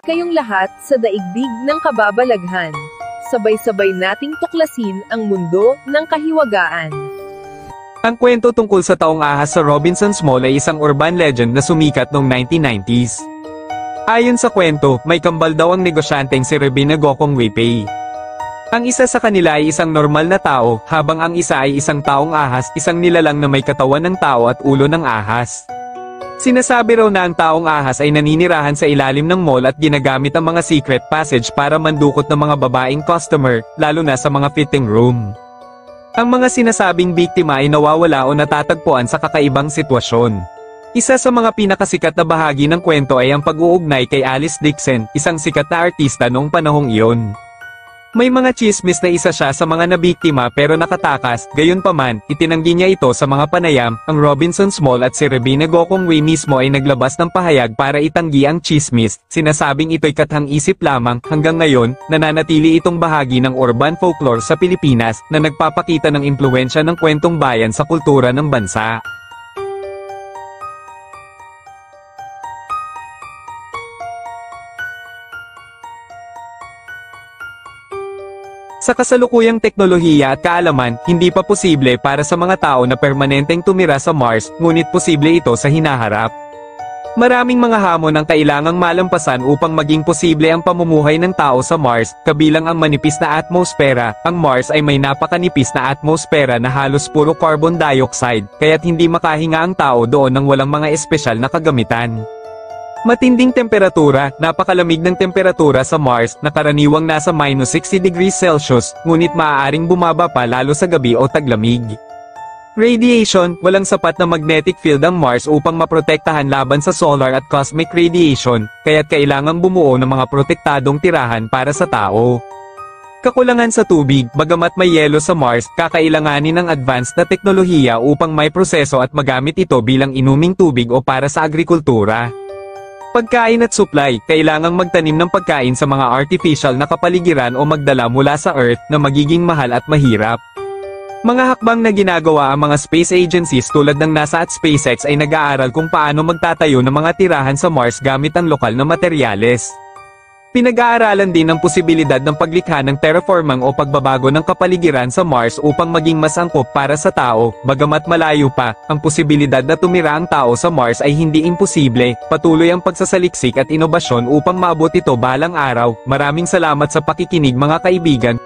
kayong lahat sa daigdig ng kababalaghan. Sabay-sabay nating tuklasin ang mundo ng kahiwagaan. Ang kwento tungkol sa taong ahas sa Robinson's Mall ay isang urban legend na sumikat noong 1990s. Ayon sa kwento, may kambal daw ang negosyanteng si Rebina Gokong Weipei. Ang isa sa kanila ay isang normal na tao, habang ang isa ay isang taong ahas, isang nilalang na may katawan ng tao at ulo ng ahas. Sinasabi raw na ang taong ahas ay naninirahan sa ilalim ng mall at ginagamit ang mga secret passage para mandukot ng mga babaeng customer, lalo na sa mga fitting room. Ang mga sinasabing biktima ay nawawala o natatagpuan sa kakaibang sitwasyon. Isa sa mga pinakasikat na bahagi ng kwento ay ang pag-uugnay kay Alice Dixon, isang sikat na artista noong panahong iyon. May mga chismis na isa siya sa mga nabiktima pero nakatakas, gayunpaman, itinanggi niya ito sa mga panayam. Ang Robinson's Mall at si Rebina Gokong Wei mismo ay naglabas ng pahayag para itanggi ang chismis, sinasabing ito'y kathang-isip lamang. Hanggang ngayon, nananatili itong bahagi ng urban folklore sa Pilipinas, na nagpapakita ng impluwensya ng kwentong bayan sa kultura ng bansa. Sa kasalukuyang teknolohiya at kaalaman, hindi pa posible para sa mga tao na permanenteng tumira sa Mars, ngunit posible ito sa hinaharap. Maraming mga hamon ang kailangang malampasan upang maging posible ang pamumuhay ng tao sa Mars, kabilang ang manipis na atmosfera. Ang Mars ay may napakanipis na atmosfera na halos puro carbon dioxide, kaya't hindi makahinga ang tao doon ng walang mga espesyal na kagamitan. Matinding temperatura, napakalamig ng temperatura sa Mars, na karaniwang nasa -60 degrees Celsius, ngunit maaaring bumaba pa lalo sa gabi o taglamig. Radiation, walang sapat na magnetic field ang Mars upang maprotektahan laban sa solar at cosmic radiation, kaya't kailangang bumuo ng mga protektadong tirahan para sa tao. Kakulangan sa tubig, bagamat may yelo sa Mars, kakailanganin ng advanced na teknolohiya upang may proseso at magamit ito bilang inuming tubig o para sa agrikultura. Pagkain at supply, kailangang magtanim ng pagkain sa mga artificial na kapaligiran o magdala mula sa Earth, na magiging mahal at mahirap. Mga hakbang na ginagawa ang mga space agencies tulad ng NASA at SpaceX ay nag-aaral kung paano magtatayo ng mga tirahan sa Mars gamit ang lokal na materyales. Pinag-aaralan din ang posibilidad ng paglikha ng terraforming o pagbabago ng kapaligiran sa Mars upang maging mas angkop para sa tao. Bagamat malayo pa, ang posibilidad na tumira ang tao sa Mars ay hindi imposible. Patuloy ang pagsasaliksik at inobasyon upang maabot ito balang araw. Maraming salamat sa pakikinig mga kaibigan.